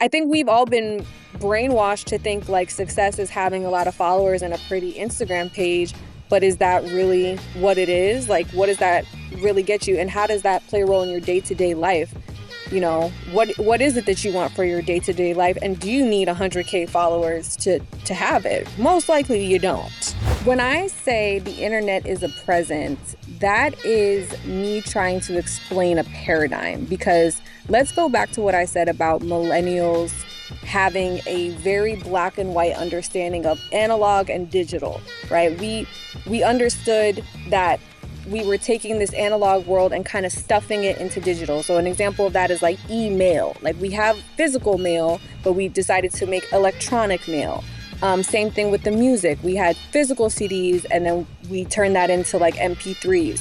I think we've all been brainwashed to think like success is having a lot of followers and a pretty Instagram page, but is that really what it is? Like, what does that really get you? And how does that play a role in your day-to-day life? You know, what is it that you want for your day-to-day life? And do you need 100K followers to have it? Most likely you don't. When I say the internet is a present, that is me trying to explain a paradigm, because let's go back to what I said about millennials having a very black and white understanding of analog and digital, right? We understood that we were taking this analog world and kind of stuffing it into digital. So an example of that is like email. Like, we have physical mail, but we decided to make electronic mail. Same thing with the music. We had physical CDs and then we turned that into like MP3s.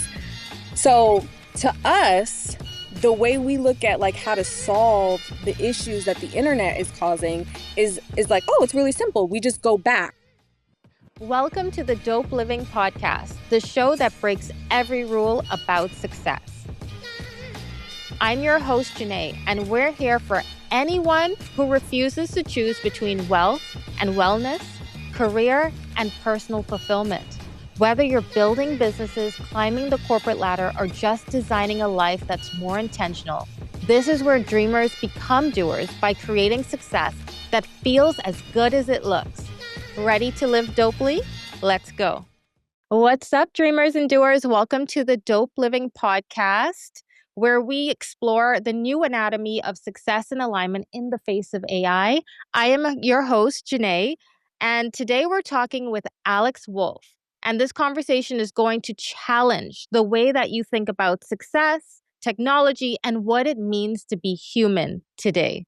So to us, the way we look at like how to solve the issues that the internet is causing is like, oh, it's really simple. We just go back. Welcome to the Dope Living Podcast, the show that breaks every rule about success. I'm your host, Janae, and we're here for anyone who refuses to choose between wealth and wellness, career and personal fulfillment. Whether you're building businesses, climbing the corporate ladder, or just designing a life that's more intentional, this is where dreamers become doers by creating success that feels as good as it looks. Ready to live dopely? Let's go. What's up, dreamers and doers? Welcome to the Dope Living Podcast, where we explore the new anatomy of success and alignment in the face of AI. I am your host, Janae, and today we're talking with Alex Wolf. And this conversation is going to challenge the way that you think about success, technology, and what it means to be human today.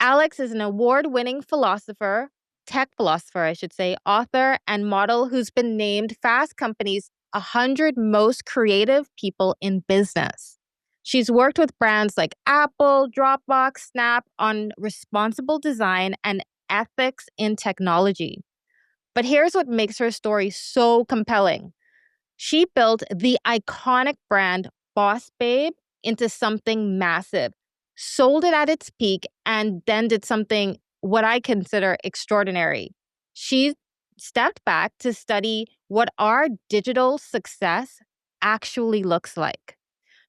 Alex is an award-winning tech philosopher, I should say, author and model who's been named Fast Company's 100 most creative people in business. She's worked with brands like Apple, Dropbox, Snap on responsible design and ethics in technology. But here's what makes her story so compelling. She built the iconic brand Boss Babe into something massive, sold it at its peak, and then did something what I consider extraordinary. She stepped back to study what our digital success actually looks like.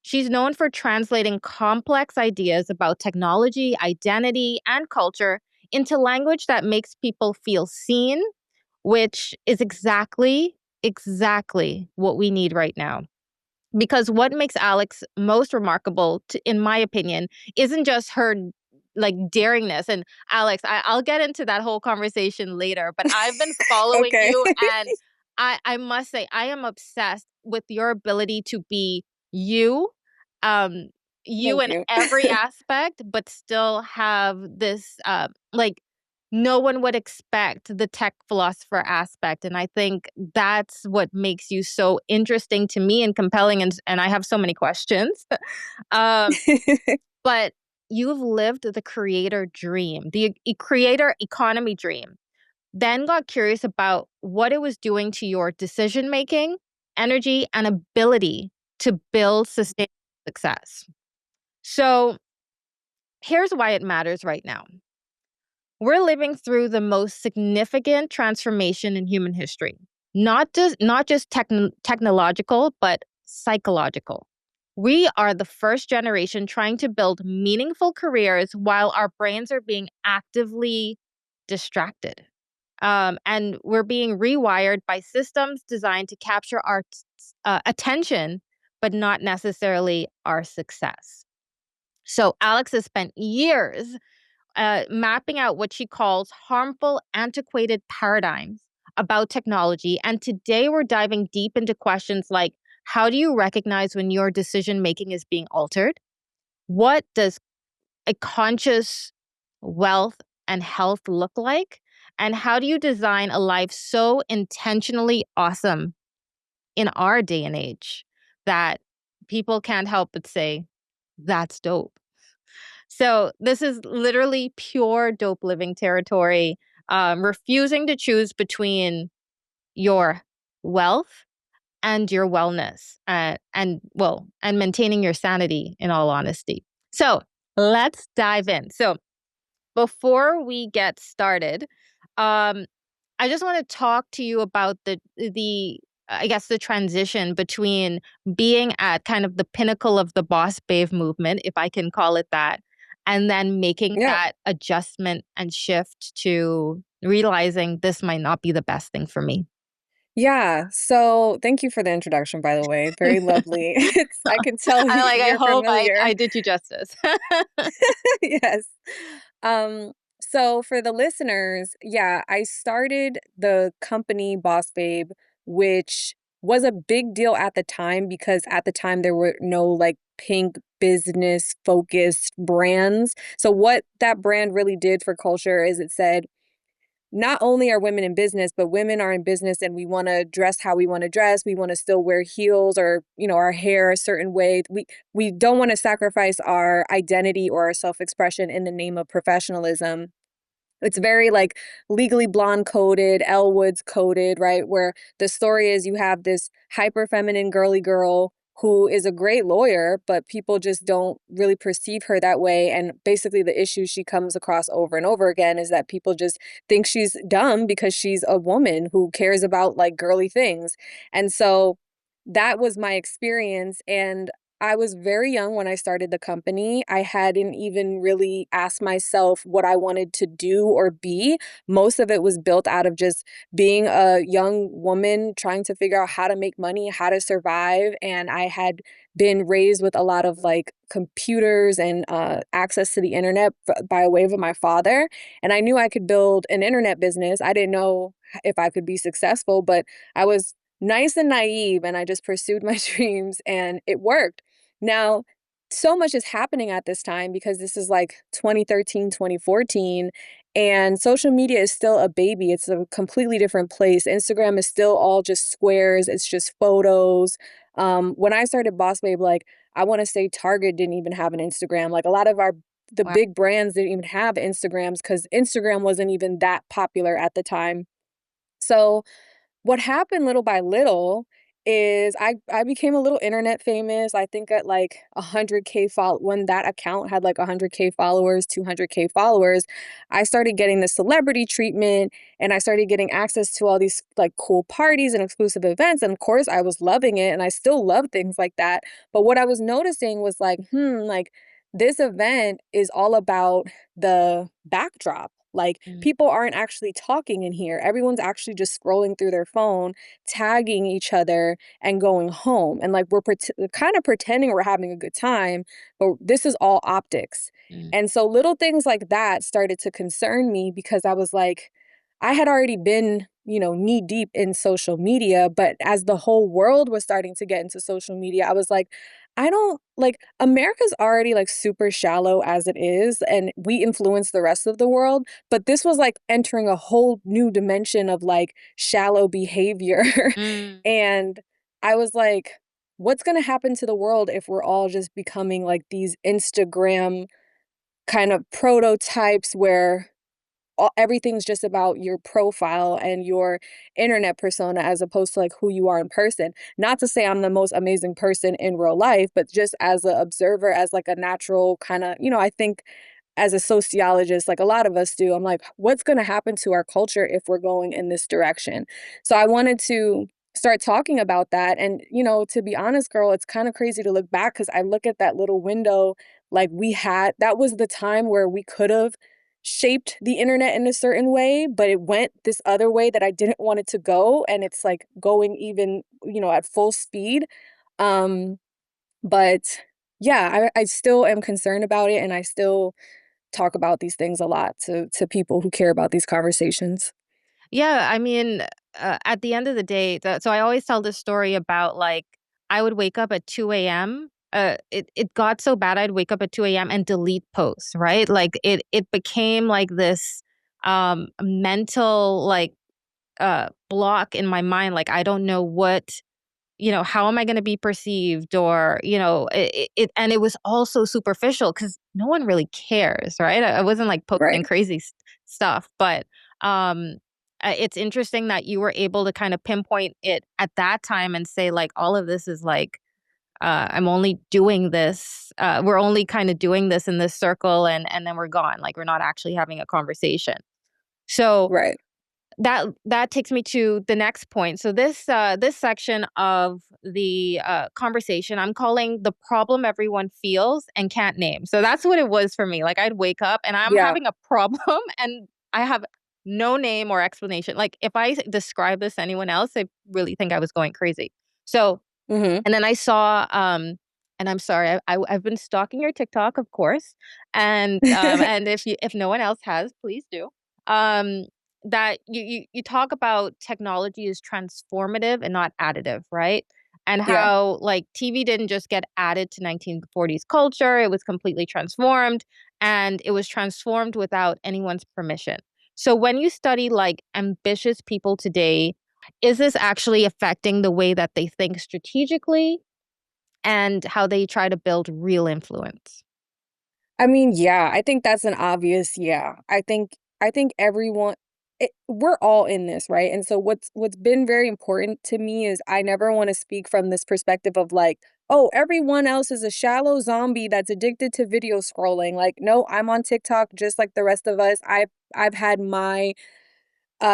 She's known for translating complex ideas about technology, identity, and culture into language that makes people feel seen, which is exactly what we need right now. Because what makes Alex most remarkable, in my opinion, isn't just her like daringness. And Alex, I'll get into that whole conversation later, but I've been following Okay. you and I must say, I am obsessed with your ability to be you, um, you Thank in you. every aspect, but still have this, like, no one would expect the tech philosopher aspect. And I think that's what makes you so interesting to me and compelling. And I have so many questions. um, but you've lived the creator dream, the creator economy dream, then got curious about what it was doing to your decision making, energy, and ability to build sustainable success. So here's why it matters right now. We're living through the most significant transformation in human history, not just technological, but psychological. We are the first generation trying to build meaningful careers while our brains are being actively distracted. And we're being rewired by systems designed to capture our attention, but not necessarily our success. So Alex has spent years mapping out what she calls harmful, antiquated paradigms about technology. And today we're diving deep into questions like, how do you recognize when your decision making is being altered? What does a conscious wealth and health look like? And how do you design a life so intentionally awesome in our day and age that people can't help but say, that's dope? So this is literally pure dope living territory, refusing to choose between your wealth and your wellness, and maintaining your sanity, in all honesty. So let's dive in. So before we get started, um, I just want to talk to you about the I guess the transition between being at kind of the pinnacle of the boss babe movement, if I can call it that, and then making Yeah. that adjustment and shift to realizing this might not be the best thing for me. Yeah. So thank you for the introduction, by the way. Very lovely. I can tell I you're hope familiar. I did you justice. Yes. So for the listeners, yeah, I started the company Boss Babe, which was a big deal at the time because at the time there were no like pink business focused brands. So what that brand really did for culture is it said, not only are women in business, but women are in business and we want to dress how we want to dress. We want to still wear heels or, our hair a certain way. We don't want to sacrifice our identity or our self-expression in the name of professionalism. It's very like Legally Blonde coded, Elle Woods coded, right? Where the story is you have this hyper feminine girly girl who is a great lawyer, but people just don't really perceive her that way. And basically, the issue she comes across over and over again is that people just think she's dumb because she's a woman who cares about like girly things. And so that was my experience. And I was very young when I started the company. I hadn't even really asked myself what I wanted to do or be. Most of it was built out of just being a young woman trying to figure out how to make money, how to survive. And I had been raised with a lot of like computers and access to the internet by way of my father. And I knew I could build an internet business. I didn't know if I could be successful, but I was nice and naive and I just pursued my dreams and it worked. Now, so much is happening at this time because this is like 2013, 2014, and social media is still a baby. It's a completely different place. Instagram is still all just squares, it's just photos. When I started Boss Babe, like I want to say Target didn't even have an Instagram. Like a lot of the Wow. big brands didn't even have Instagrams because Instagram wasn't even that popular at the time. So what happened little by little is I became a little internet famous. I think at like 100K when that account had like 100K followers, 200K followers, I started getting the celebrity treatment and I started getting access to all these like cool parties and exclusive events. And of course, I was loving it and I still love things like that. But what I was noticing was like, like this event is all about the backdrop. Like Mm, people aren't actually talking in here. Everyone's actually just scrolling through their phone, tagging each other and going home. And like we're kind of pretending we're having a good time, but this is all optics. mm, And so little things like that started to concern me because I was like, I had already been, knee deep in social media, but as the whole world was starting to get into social media, I was like, I don't like America's already like super shallow as it is, and we influence the rest of the world. But this was like entering a whole new dimension of like shallow behavior. mm, And I was like, what's going to happen to the world if we're all just becoming like these Instagram kind of prototypes where everything's just about your profile and your internet persona as opposed to like who you are in person. Not to say I'm the most amazing person in real life, but just as an observer, as like a natural kind of, I think as a sociologist, like a lot of us do, I'm like, what's going to happen to our culture if we're going in this direction? So I wanted to start talking about that. And, to be honest, girl, it's kind of crazy to look back because I look at that little window like that was the time where we could have shaped the internet in a certain way, but it went this other way that I didn't want it to go. And it's like going even, at full speed. Um, but yeah, I still am concerned about it and I still talk about these things a lot to people who care about these conversations. Yeah, I mean, at the end of the day, so I always tell this story about like I would wake up at 2 a.m. It got so bad I'd wake up at 2 a.m. and delete posts, right? Like it became like this mental like block in my mind. Like I don't know how am I going to be perceived or, and it was also superficial because no one really cares, right? I wasn't like posting Right. crazy stuff, but um, it's interesting that you were able to kind of pinpoint it at that time and say like all of this is like I'm only doing this. We're only kind of doing this in this circle, and then we're gone. Like we're not actually having a conversation. So Right. that takes me to the next point. So this section of the conversation, I'm calling the problem everyone feels and can't name. So that's what it was for me. Like I'd wake up and I'm Yeah. having a problem and I have no name or explanation. Like if I describe this to anyone else, they really think I was going crazy. So Hmm. and then I saw, and I'm sorry, I've been stalking your TikTok, of course, and if no one else has, please do. Um, that you talk about technology is transformative and not additive, right? And Yeah. how like TV didn't just get added to 1940s culture; it was completely transformed, and it was transformed without anyone's permission. So when you study like ambitious people today, is this actually affecting the way that they think strategically and how they try to build real influence? I mean, yeah, I think that's an obvious yeah. I think everyone we're all in this, right? And so what's been very important to me is I never want to speak from this perspective of like, oh, everyone else is a shallow zombie that's addicted to video scrolling. Like, no, I'm on TikTok just like the rest of us. I've had my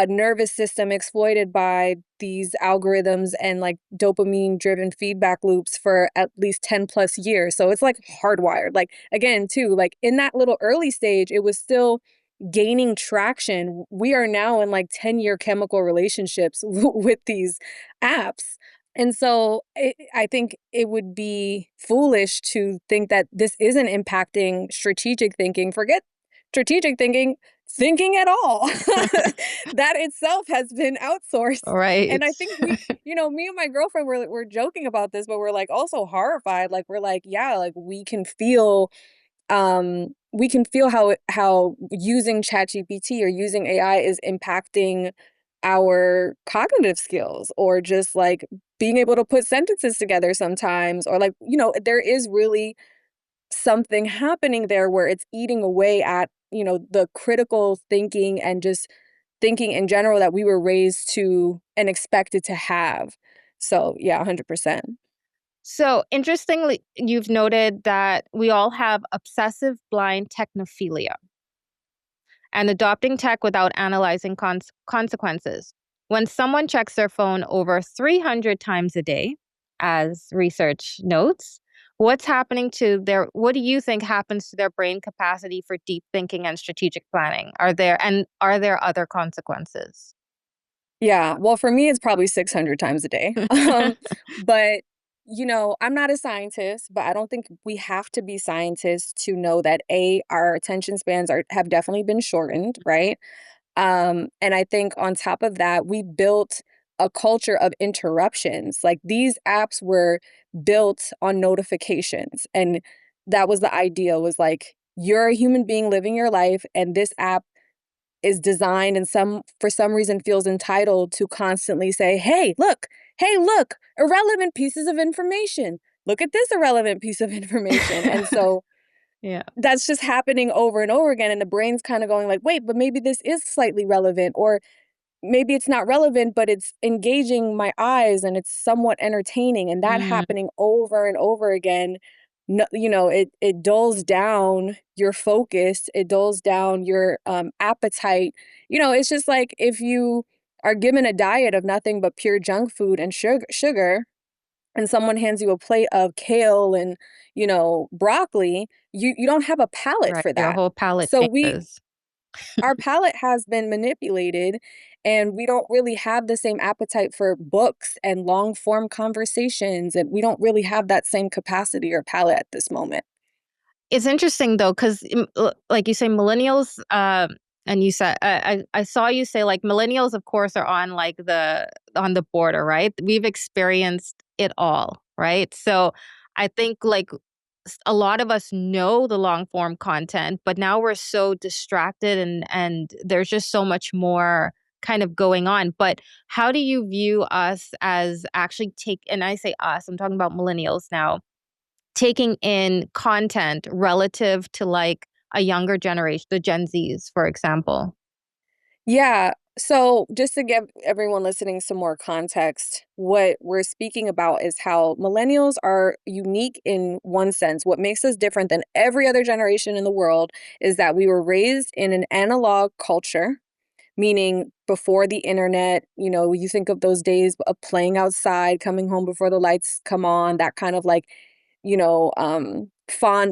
nervous system exploited by these algorithms and like dopamine driven feedback loops for at least 10 plus years. So it's like hardwired. Like, again, too, like in that little early stage, it was still gaining traction. We are now in like 10-year chemical relationships with these apps. And so I think it would be foolish to think that this isn't impacting strategic thinking. Forget strategic thinking, thinking at all. That itself has been outsourced. Right. And I think me and my girlfriend were joking about this, but we're like also horrified. Like we're like, yeah, like we can feel how using ChatGPT or using AI is impacting our cognitive skills or just like being able to put sentences together sometimes or like, there is really something happening there where it's eating away at, the critical thinking and just thinking in general that we were raised to and expected to have. So, yeah, 100%. So interestingly, you've noted that we all have obsessive blind technophilia and adopting tech without analyzing consequences. When someone checks their phone over 300 times a day, as research notes, what do you think happens to their brain capacity for deep thinking and strategic planning? Are there other consequences? Yeah, well, for me, it's probably 600 times a day. But, I'm not a scientist, but I don't think we have to be scientists to know that our attention spans have definitely been shortened, right? And I think on top of that, we built a culture of interruptions. Like these apps were built on notifications. And that was the idea was like, you're a human being living your life, and this app is designed and for some reason feels entitled to constantly say, hey, look, irrelevant pieces of information. Look at this irrelevant piece of information. And so Yeah. that's just happening over and over again. And the brain's kind of going like, wait, but maybe this is slightly relevant, or maybe it's not relevant, but it's engaging my eyes and it's somewhat entertaining. And that Mm, happening over and over again, no, it dulls down your focus. It dulls down your appetite. It's just like if you are given a diet of nothing but pure junk food and sugar, and someone hands you a plate of kale and broccoli, you don't have a palate right. for Your that. whole palette So changes. our palate has been manipulated, and we don't really have the same appetite for books and long form conversations, and we don't really have that same capacity or palate at this moment. It's interesting though, because like you say, millennials, and you said I saw you say like millennials, of course, are on like on the border, right? We've experienced it all, right? So I think like a lot of us know the long form content, but now we're so distracted and there's just so much more kind of going on. But how do you view us as actually and I say us, I'm talking about millennials now taking in content relative to like a younger generation, the Gen Zs, for example? Yeah. So, just to give everyone listening some more context, what we're speaking about is how millennials are unique in one sense. What makes us different than every other generation in the world is that we were raised in an analog culture, meaning before the internet. You think of those days of playing outside, coming home before the lights come on, that kind of like,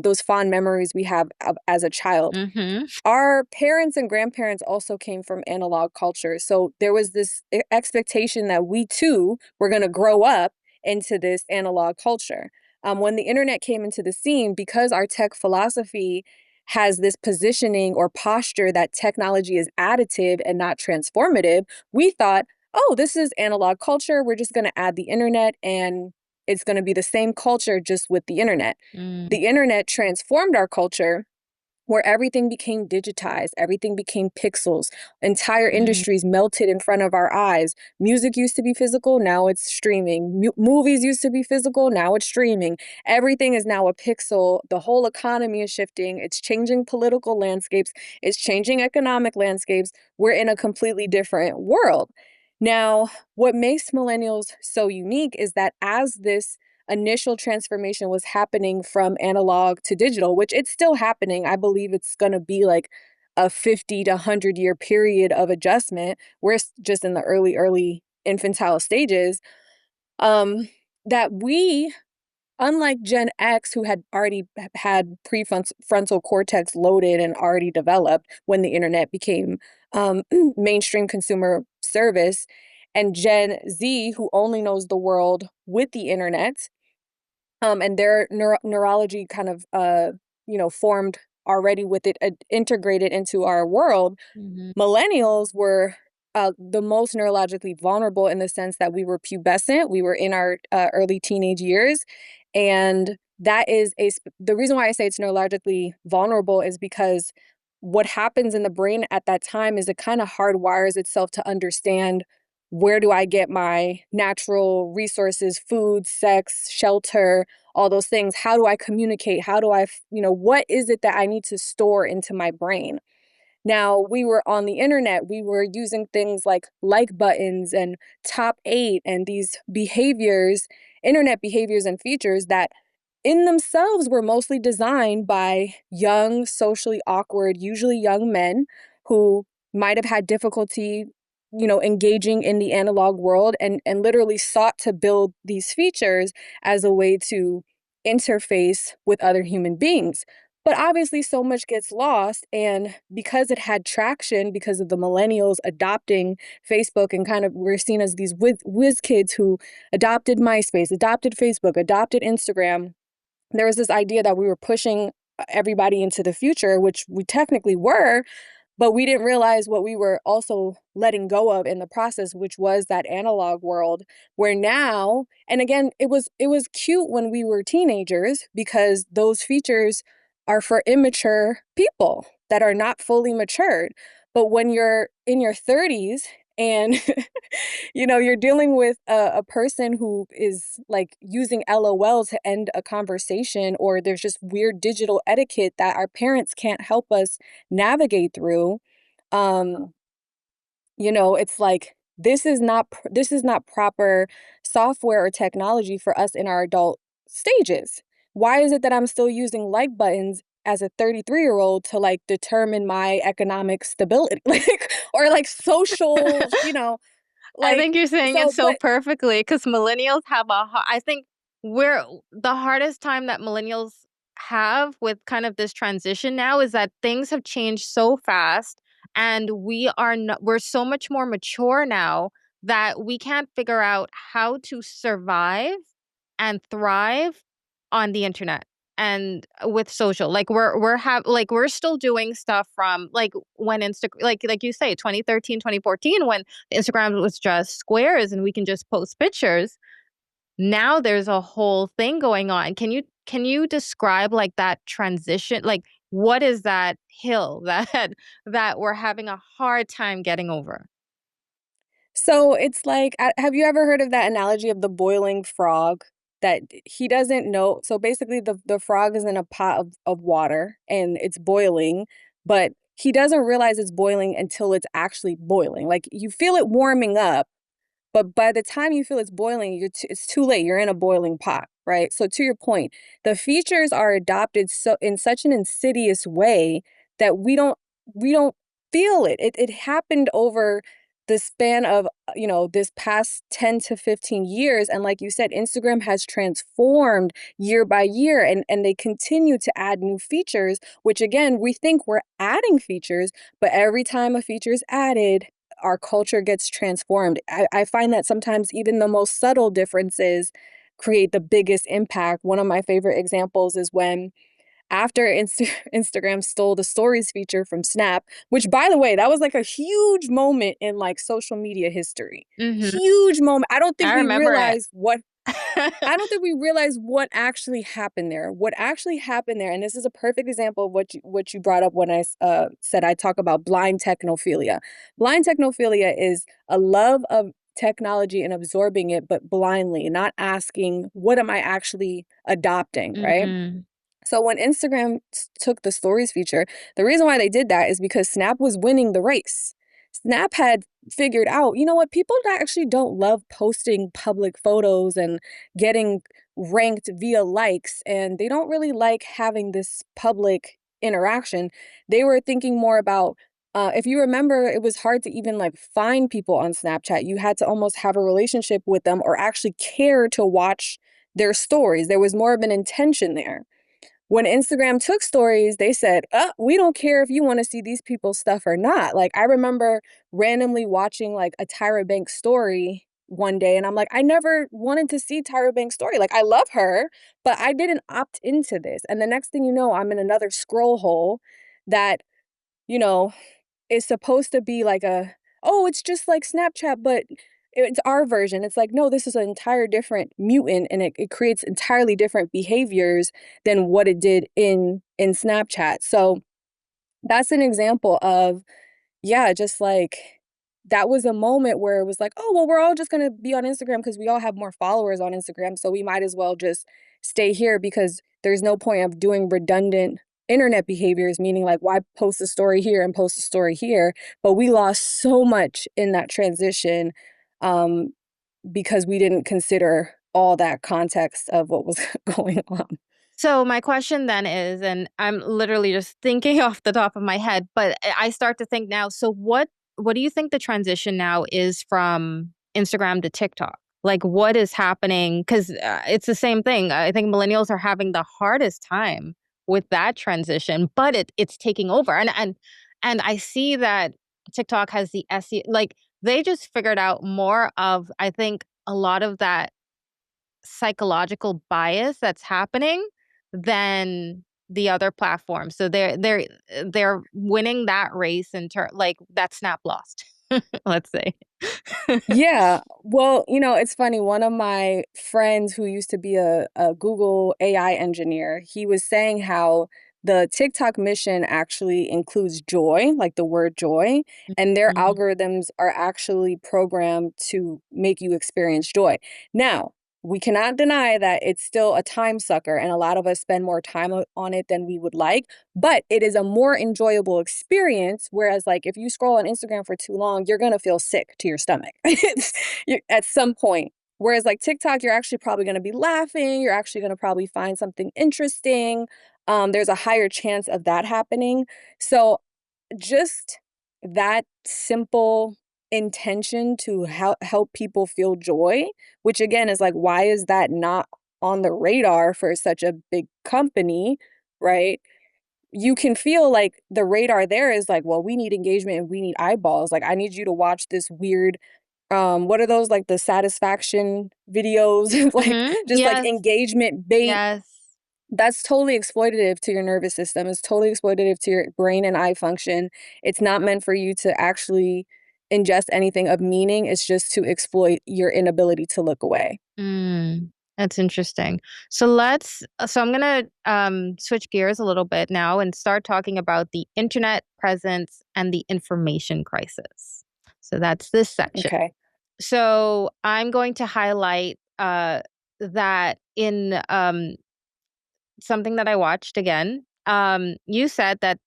those fond memories we have as a child. Mm-hmm. Our parents and grandparents also came from analog culture. So there was this expectation that we too were going to grow up into this analog culture. When the internet came into the scene, because our tech philosophy has this positioning or posture that technology is additive and not transformative, we thought, oh, this is analog culture. We're just going to add the internet and it's going to be the same culture just with the internet. Mm. The internet transformed our culture where everything became digitized, everything became pixels, entire Mm. industries melted in front of our eyes. Music used to be physical, now it's streaming. Movies used to be physical, now it's streaming. Everything is now a pixel. The whole economy is shifting. It's changing political landscapes, it's changing economic landscapes. We're in a completely different world. Now, what makes millennials so unique is that as this initial transformation was happening from analog to digital, which it's still happening. I believe it's going to be like a 50 to 100-year period of adjustment. We're just in the early infantile stages. Um, that we, unlike Gen X, who had already had prefrontal cortex loaded and already developed when the internet became mainstream consumer service, and Gen Z, who only knows the world with the internet, and their neurology kind of formed already with it integrated into our world. Mm-hmm. Millennials were the most neurologically vulnerable in the sense that we were pubescent, we were in our early teenage years, and that is the reason why I say it's neurologically vulnerable is because what happens in the brain at that time is it kind of hardwires itself to understand, where do I get my natural resources, food, sex, shelter, all those things? How do I communicate? How do I, what is it that I need to store into my brain? Now, we were on the internet, we were using things like buttons and top eight and these behaviors, internet behaviors and features that in themselves were mostly designed by young, socially awkward, usually young men who might have had difficulty, engaging in the analog world and literally sought to build these features as a way to interface with other human beings. But obviously, so much gets lost. And because it had traction, because of the millennials adopting Facebook and kind of we're seen as these whiz kids who adopted MySpace, adopted Facebook, adopted Instagram, there was this idea that we were pushing everybody into the future, which we technically were, but we didn't realize what we were also letting go of in the process, which was that analog world where now, and again, it was cute when we were teenagers because those features are for immature people that are not fully matured. But when you're in your 30s and you're dealing with a person who is like using LOL to end a conversation, or there's just weird digital etiquette that our parents can't help us navigate through. um it's like this is not proper software or technology for us in our adult stages. Why is it that I'm still using like buttons as a 33-year-old to like determine my economic stability, like, or like social, I like, think you're saying it so, so but perfectly because millennials have I think we're the hardest time that millennials have with kind of this transition now is that things have changed so fast and we're so much more mature now that we can't figure out how to survive and thrive on the internet and with social. Like we're still doing stuff from like when like you say 2013, 2014, when Instagram was just squares and we can just post pictures. Now there's a whole thing going on. Can you describe like that transition? Like what is that hill that we're having a hard time getting over? so it's like, have you ever heard of that analogy of the boiling frog? That he doesn't know. So basically, the frog is in a pot of water and it's boiling, but he doesn't realize it's boiling until it's actually boiling. Like you feel it warming up, but by the time you feel it's boiling, it's too late. You're in a boiling pot, right? So to your point, the features are adopted so in such an insidious way that we don't feel it. It happened over the span of this past 10 to 15 years, and like you said, Instagram has transformed year by year, and they continue to add new features, which again, we think we're adding features, but every time a feature is added, our culture gets transformed. I find that sometimes even the most subtle differences create the biggest impact. One of my favorite examples is when after Instagram stole the stories feature from Snap, which by the way, that was like a huge moment in like social media history. Mm-hmm. Huge moment. I remember it. I don't think we realize what actually happened there. What actually happened there, and this is a perfect example of what you brought up when I said I talk about blind technophilia. Blind technophilia is a love of technology and absorbing it, but blindly, not asking, what am I actually adopting, right? Mm-hmm. So when Instagram took the stories feature, the reason why they did that is because Snap was winning the race. Snap had figured out, you know what, people actually don't love posting public photos and getting ranked via likes, and they don't really like having this public interaction. They were thinking more about, if you remember, it was hard to even like find people on Snapchat. You had to almost have a relationship with them or actually care to watch their stories. There was more of an intention there. When Instagram took stories, they said, we don't care if you want to see these people's stuff or not. Like, I remember randomly watching like a Tyra Banks story one day, and I'm like, I never wanted to see Tyra Banks' story. Like, I love her, but I didn't opt into this. And the next thing you know, I'm in another scroll hole that, you know, is supposed to be like it's just like Snapchat, but it's our version. It's like, no, this is an entire different mutant, and it creates entirely different behaviors than what it did in Snapchat. So that's an example of, yeah, just like that was a moment where it was like, oh, well, we're all just going to be on Instagram because we all have more followers on Instagram. So we might as well just stay here because there's no point of doing redundant internet behaviors, meaning like, why post a story here and post a story here? But we lost so much in that transition um, because we didn't consider all that context of what was going on. So my question then is, and I'm literally just thinking off the top of my head, but I start to think now, so what do you think the transition now is from Instagram to TikTok? Like what is happening? Because it's the same thing. I think millennials are having the hardest time with that transition, but it's taking over. And I see that TikTok has the SEO, like they just figured out more of, I think, a lot of that psychological bias that's happening than the other platforms. So they're winning that race in like that Snap lost. Let's say. Yeah. Well, it's funny. One of my friends who used to be a Google AI engineer, he was saying how the TikTok mission actually includes joy, like the word joy, and their Mhm. algorithms are actually programmed to make you experience joy. Now, we cannot deny that it's still a time sucker, and a lot of us spend more time on it than we would like, but it is a more enjoyable experience. Whereas, like, if you scroll on Instagram for too long, you're going to feel sick to your stomach at some point. Whereas, like TikTok, you're actually probably going to be laughing. You're actually going to probably find something interesting. There's a higher chance of that happening. So, just that simple intention to help people feel joy, which again is like, why is that not on the radar for such a big company, right? You can feel like the radar there is like, well, we need engagement and we need eyeballs. Like, I need you to watch this weird, what are those, like the satisfaction videos, like Mhm. just like Yes. engagement bait. Yes. That's totally exploitative to your nervous system. It's totally exploitative to your brain and eye function. It's not meant for you to actually ingest anything of meaning. It's just to exploit your inability to look away. Mm, that's interesting. So I'm gonna switch gears a little bit now and start talking about the internet presence and the information crisis. So that's this section. Okay. So I'm going to highlight that in something that I watched again. You said that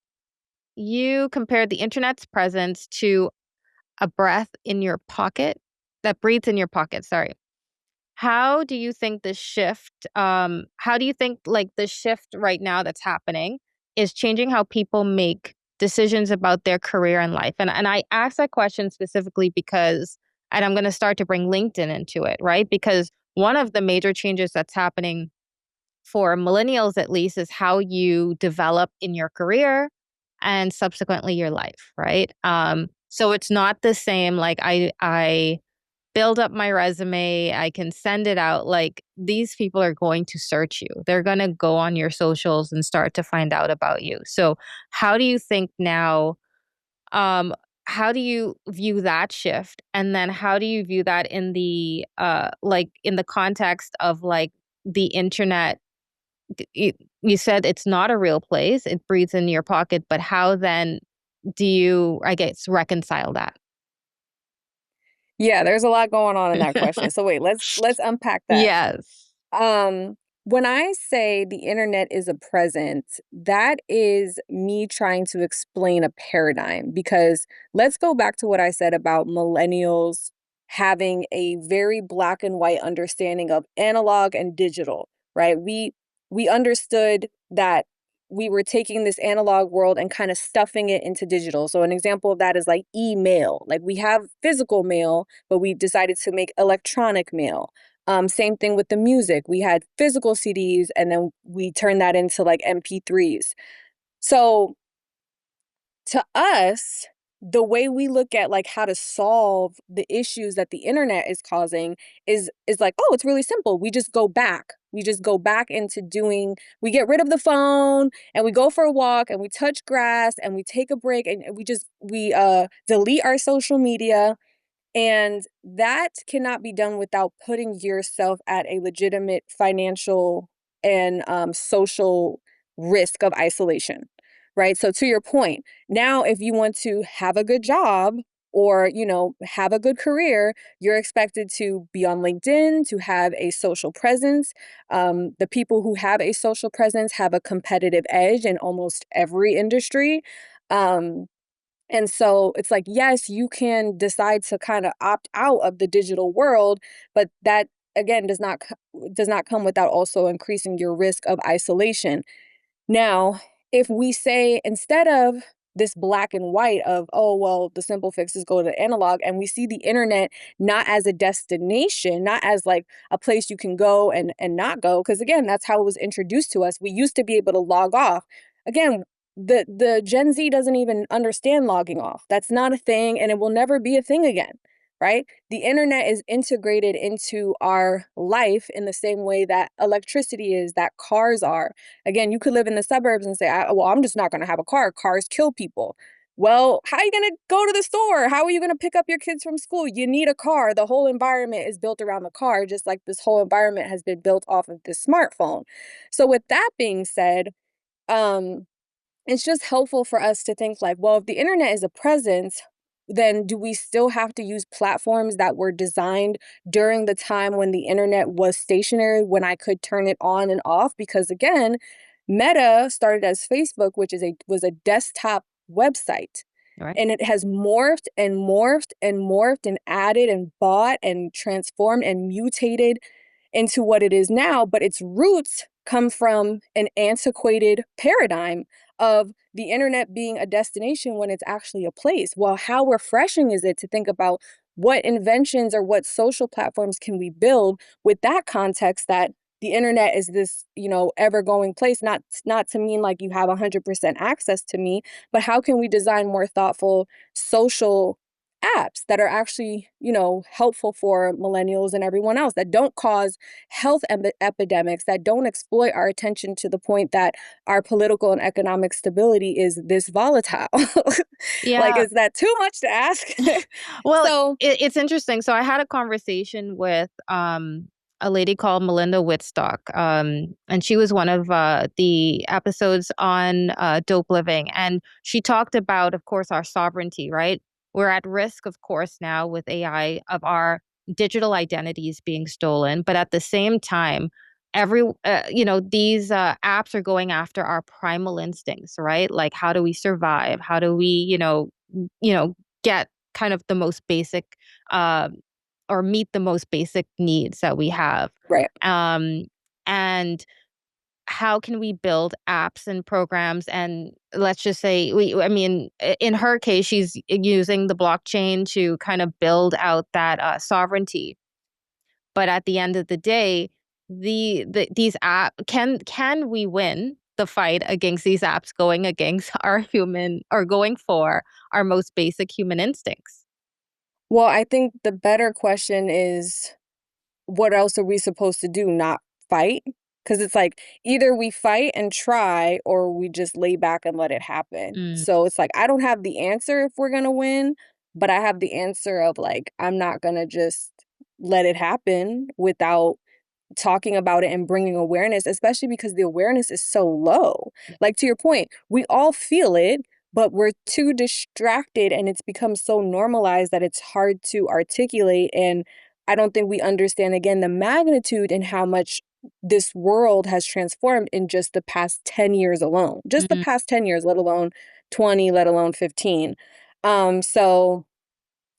you compared the internet's presence to a breath in your pocket that breathes in your pocket. Sorry. How do you think the shift, how do you think like the shift right now that's happening is changing how people make decisions about their career and life? And I ask that question specifically because, and I'm going to start to bring LinkedIn into it, right? Because one of the major changes that's happening for millennials, at least, is how you develop in your career and subsequently your life, right? So it's not the same. Like I build up my resume, I can send it out. Like these people are going to search you. They're going to go on your socials and start to find out about you. So how do you think now, how do you view that shift? And then how do you view that in the like in the context of like the internet? You said it's not a real place, it breathes in your pocket, but how then do you, I guess, reconcile that? Yeah, there's a lot going on in that question. So wait, let's unpack that. Yes. Um, when I say the internet is a present, that is me trying to explain a paradigm because let's go back to what I said about millennials having a very black and white understanding of analog and digital, right? We understood that we were taking this analog world and kind of stuffing it into digital. So an example of that is like email. Like we have physical mail, but we decided to make electronic mail. Same thing with the music. We had physical CDs and then we turned that into like MP3s. So to us, the way we look at like how to solve the issues that the internet is causing is like, oh, it's really simple. We just go back. We just go back into doing, we get rid of the phone and we go for a walk and we touch grass and we take a break and we delete our social media, and that cannot be done without putting yourself at a legitimate financial and social risk of isolation, right? So to your point, now if you want to have a good job or, have a good career, you're expected to be on LinkedIn, to have a social presence. The people who have a social presence have a competitive edge in almost every industry. Um, and so it's like, yes, you can decide to kind of opt out of the digital world, but that again does not come without also increasing your risk of isolation. Now, if we say instead of this black and white of, oh, well, the simple fix is go to analog, and we see the internet not as a destination, not as like a place you can go and not go, because again, that's how it was introduced to us. We used to be able to log off. Again, the Gen Z doesn't even understand logging off. That's not a thing, and it will never be a thing again, right? The internet is integrated into our life in the same way that electricity is, that cars are. Again, you could live in the suburbs and say, well, I'm just not going to have a car. Cars kill people. Well, how are you going to go to the store? How are you going to pick up your kids from school? You need a car. The whole environment is built around the car, just like this whole environment has been built off of this smartphone. So with that being said, um, it's just helpful for us to think like, well, if the internet is a presence, then do we still have to use platforms that were designed during the time when the internet was stationary, when I could turn it on and off? Because again, Meta started as Facebook, which was a desktop website. Right. And it has morphed and morphed and morphed and added and bought and transformed and mutated into what it is now, but its roots come from an antiquated paradigm of the internet being a destination when it's actually a place. Well, how refreshing is it to think about what inventions or what social platforms can we build with that context, that the internet is this, ever going place, not to mean like you have 100% access to me, but how can we design more thoughtful social apps that are actually, helpful for millennials and everyone else, that don't cause health epidemics, that don't exploit our attention to the point that our political and economic stability is this volatile. Like, Yeah. is that too much to ask? Well, So, it's interesting. So I had a conversation with a lady called Melinda Whitstock, and she was one of the episodes on dope living, and she talked about, of course, our sovereignty. Right, we're at risk, of course, now with AI of our digital identities being stolen, but at the same time, these apps are going after our primal instincts, right? Like, how do we survive? How do we, get kind of the most basic, uh, or meet the most basic needs that we have. Right. Um, and how can we build apps and programs? And let's just say, I mean, in her case, she's using the blockchain to kind of build out that sovereignty. But at the end of the day, these app can we win the fight against these apps going against our human, or going for our most basic human instincts? Well, I think the better question is, what else are we supposed to do? Not fight? Because it's like either we fight and try or we just lay back and let it happen. Mm, So it's like I don't have the answer if we're going to win, but I have the answer of like, I'm not going to just let it happen without talking about it and bringing awareness, especially because the awareness is so low. Like to your point, we all feel it, but we're too distracted and it's become so normalized that it's hard to articulate. And I don't think we understand, again, the magnitude and how much this world has transformed in just the past 10 years alone. Just the mm. past 10 years, let alone 20, let alone 15. So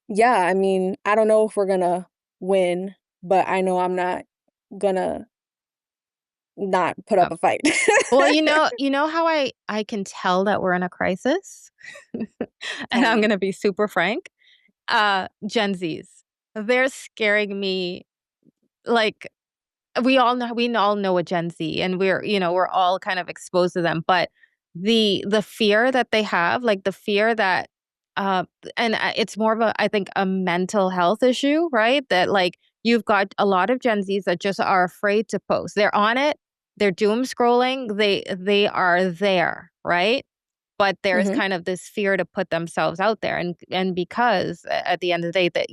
yeah, I mean, I don't know if we're gonna win, but I know I'm not gonna not put up Yep. a fight. Well, how I can tell that we're in a crisis, and Tell I'm me. gonna be super frank. Gen Zs, they're scaring me. Like, we all know a Gen Z, and we're all kind of exposed to them. But the fear that they have, like the fear that, uh, and it's more of a, I think, a mental health issue, right? That, like, you've got a lot of Gen Zs that just are afraid to post. They're on it. They're doom scrolling. They are there, right? But there's Mhm. kind of this fear to put themselves out there, and because at the end of the day, that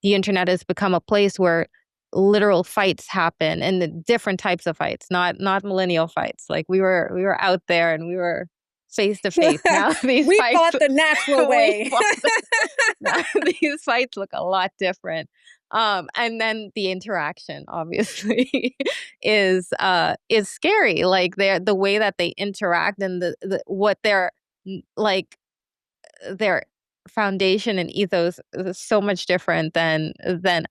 the internet has become a place where literal fights happen, and the different types of fights, not millennial fights. Like, we were out there and we were face to face. Now these We fights, fought the natural we way. fought now these fights look a lot different. And then the interaction, obviously, is scary. Like, the way that they interact, and what they're like, their foundation and ethos is so much different than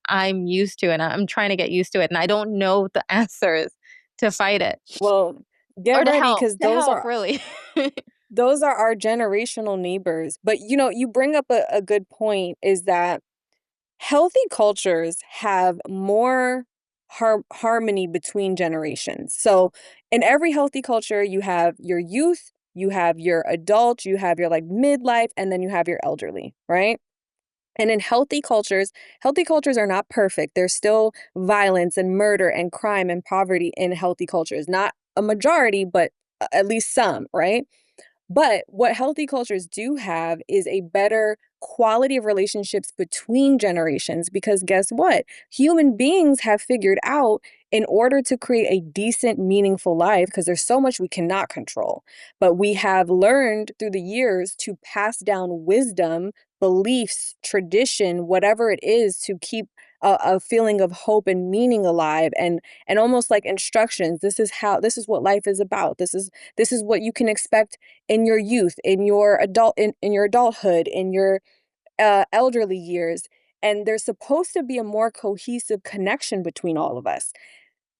I'm used to, and I'm trying to get used to it, and I don't know the answers to fight it, Well, or get ready because to help really. those are our generational neighbors. But you bring up a good point, is that healthy cultures have more harmony between generations. So in every healthy culture, you have your youth, you have your adult, you have your like midlife, and then you have your elderly, right? And in healthy cultures are not perfect. There's still violence and murder and crime and poverty in healthy cultures. Not a majority, but at least some, right? But what healthy cultures do have is a better quality of relationships between generations, because guess what? Human beings have figured out, in order to create a decent, meaningful life, because there's so much we cannot control, but we have learned through the years to pass down wisdom, beliefs, tradition, whatever it is, to keep a feeling of hope and meaning alive, and almost like instructions. This is what life is about. This is what you can expect in your youth, in your adulthood, in your elderly years. And there's supposed to be a more cohesive connection between all of us.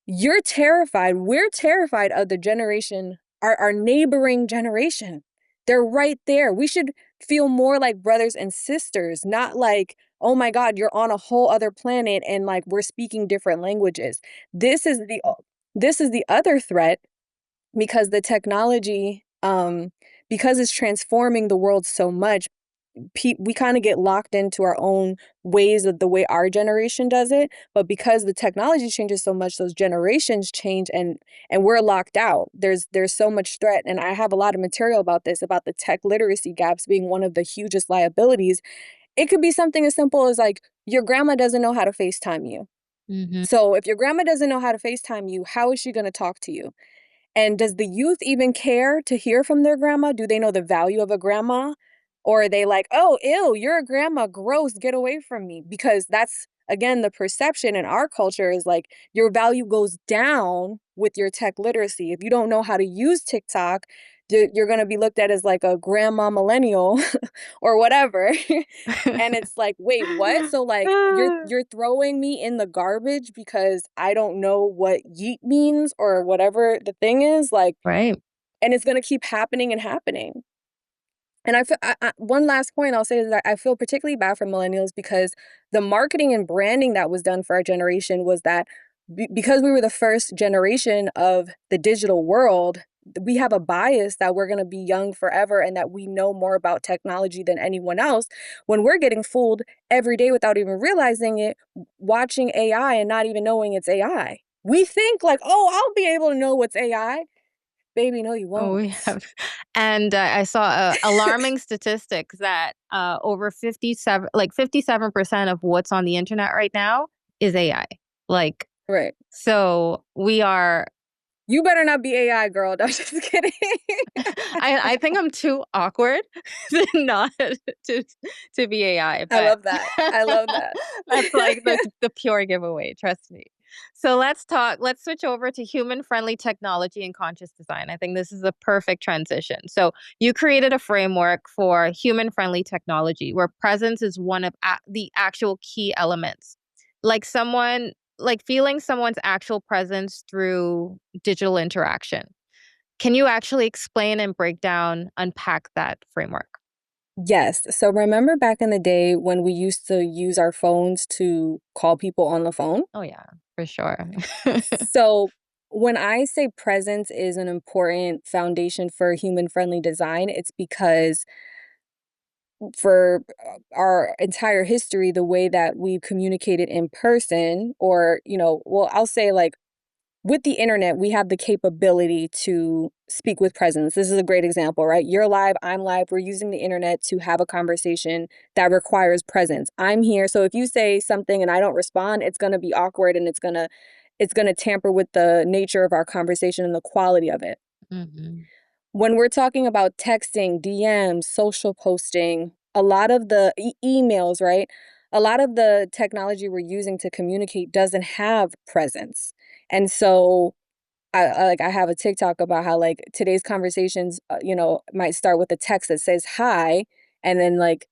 You're terrified. We're terrified of the generation, our neighboring generation. They're right there. We should feel more like brothers and sisters, not like, oh my God, you're on a whole other planet and like we're speaking different languages. This is the this is the other threat, because the technology, because it's transforming the world so much, we kind of get locked into our own ways of the way our generation does it. But because the technology changes so much, those generations change, and we're locked out. There's so much threat, and I have a lot of material about this, about the tech literacy gaps being one of the hugest liabilities. It could be something as simple as like your grandma doesn't know how to FaceTime you. Hmm. So if your grandma doesn't know how to FaceTime you, how is she going to talk to you? And does the youth even care to hear from their grandma? Do they know the value of a grandma? Or are they like, oh, ew, you're a grandma, gross, get away from me? Because again, the perception in our culture is like your value goes down with your tech literacy. If you don't know how to use TikTok, you're going to be looked at as like a grandma millennial or whatever. And it's like, wait, what? So like you're throwing me in the garbage because I don't know what yeet means or whatever the thing is, like, Right. and it's going to keep happening and happening. And I feel one last point I'll say is that I feel particularly bad for millennials because the marketing and branding that was done for our generation was that because we were the first generation of the digital world, we have a bias that we're going to be young forever and that we know more about technology than anyone else when we're getting fooled every day without even realizing it, watching AI and not even knowing it's AI. We think like, oh, I'll be able to know what's AI. Baby, no, you Oh, won't. we have. And I saw alarming statistics that over 57% of what's on the internet right now is AI. Like, Right. so we are. You better not be AI, girl. No, just kidding. I think I'm too awkward to not to to be AI, I but love that. I love that. that's like the pure giveaway, trust me. So let's switch over to human-friendly technology and conscious design. I think this is a perfect transition. So you created a framework for human-friendly technology where presence is one of the actual key elements. Like feeling someone's actual presence through digital interaction. Can you actually explain and unpack that framework? Yes. So remember back in the day when we used to use our phones to call people on the phone? Oh, yeah, for sure. So when I say presence is an important foundation for human friendly design, it's because for our entire history, the way that we communicated in person, or, well, I'll say like with the internet, we have the capability to speak with presence. This is a great example, right? You're live, I'm live. We're using the internet to have a conversation that requires presence. I'm here. So if you say something and I don't respond, it's going to be awkward and it's going to tamper with the nature of our conversation and the quality of it. Hmm. When we're talking about texting, DMs, social posting, a lot of the emails, right? A lot of the technology we're using to communicate doesn't have presence. And so I have a TikTok about how like today's conversations, might start with a text that says hi, and then like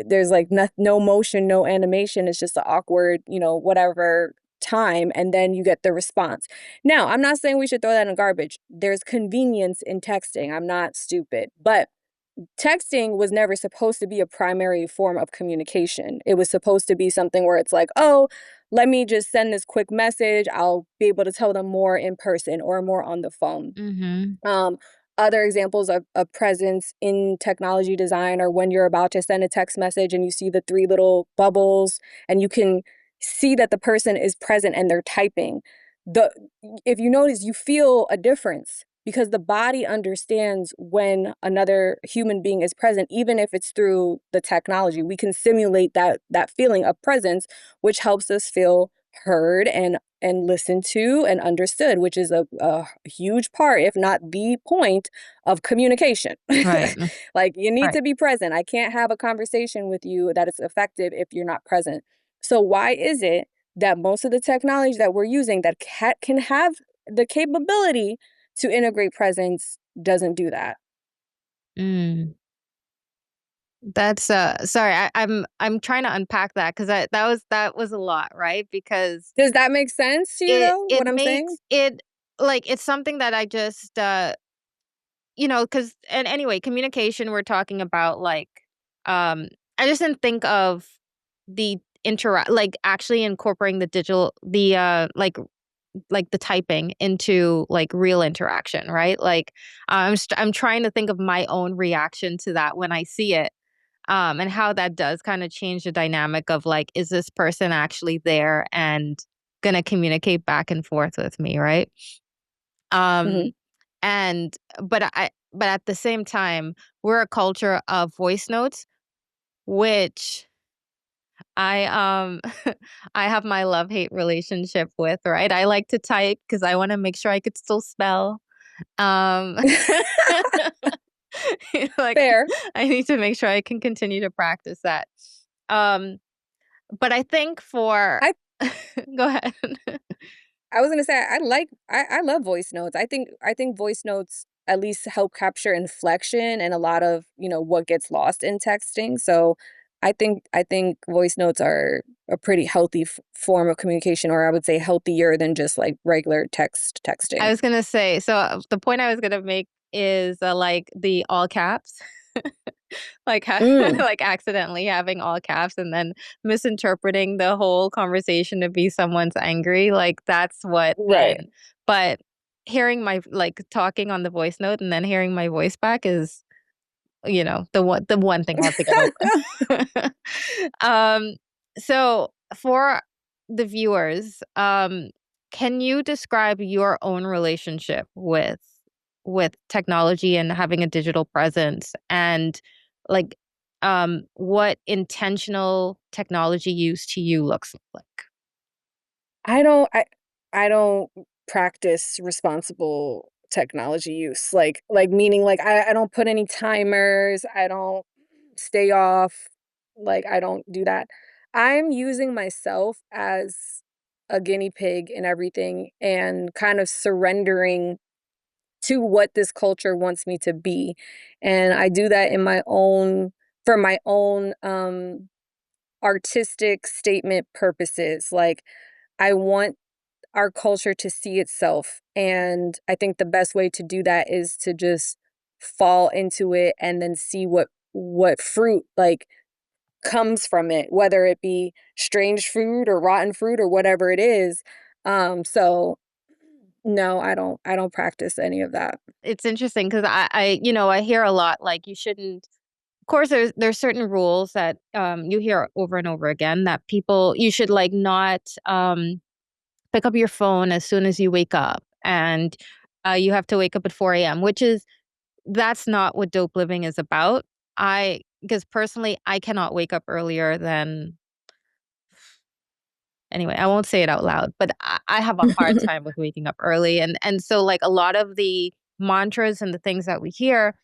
there's like no motion, no animation. It's just an awkward, whatever time, and then you get the response. Now, I'm not saying we should throw that in garbage. There's convenience in texting. I'm not stupid, but texting was never supposed to be a primary form of communication. It was supposed to be something where it's like, oh, let me just send this quick message. I'll be able to tell them more in person or more on the phone. Hmm. Um, Other examples of presence in technology design are when you're about to send a text message and you see the three little bubbles and you can see that the person is present and they're typing. The If you notice, you feel a difference because the body understands when another human being is present, even if it's through the technology. We can simulate that feeling of presence, which helps us feel heard and listened to and understood, which is a huge part, if not the point, of communication. Right. Like, you need Right. to be present. I can't have a conversation with you that is effective if you're not present. So why is it that most of the technology that we're using that can have the capability to integrate presence doesn't do that? Mm. That's sorry, I'm trying to unpack that because that was a lot, right? Because Does that make sense to you, it though, it what I'm saying? makes it like it's something that I just because and anyway, communication we're talking about um I just didn't think of the interact like actually incorporating the digital the like the typing into like real interaction, right? Like I'm trying to think of my own reaction to that when I see it, and how that does kind of change the dynamic of like, is this person actually there and gonna communicate back and forth with me, right? Hmm. Um, and but at the same time, we're a culture of voice notes, which I I have my love-hate relationship with, right? I like to type because I want to make sure I could still spell. Um like Fair. I need to make sure I can continue to practice that. Um But I think for I go ahead. I was gonna say I love voice notes. I think voice notes at least help capture inflection and a lot of, what gets lost in texting. So I think voice notes are a pretty healthy form of communication, or I would say healthier than just like regular I texting. was gonna say, so the point I was gonna make is like the all caps, like Mm, like accidentally having all caps and then misinterpreting the whole conversation to be someone's angry. Like that's what right. then. But hearing my like talking on the voice note and then hearing my voice back is, the one thing I have to get over. um, so for the viewers, can you describe your own relationship with technology and having a digital presence and like what intentional technology use to you looks like? I don't I I don't practice responsible technology use. Like meaning like I don't put any timers, I don't stay off, like I don't do that. I'm using myself as a guinea pig in everything and kind of surrendering to what this culture wants me to be. And I do that in my own for my own artistic statement purposes. Like I want our culture to see itself. And I think the best way to do that is to just fall into it and then see what fruit like comes from it, whether it be strange fruit or rotten fruit or whatever it is. So no, I don't practice any of that. It's interesting because I hear a lot like you shouldn't. Of course, there's certain rules that you hear over and over again that people you should like not pick up your phone as soon as you wake up, and you have to wake up at 4 a.m., which is that's not what dope living is about. I because personally, I cannot wake up earlier than anyway. I won't say it out loud, but I have a hard time with waking up early, and so like a lot of the mantras and the things that we hear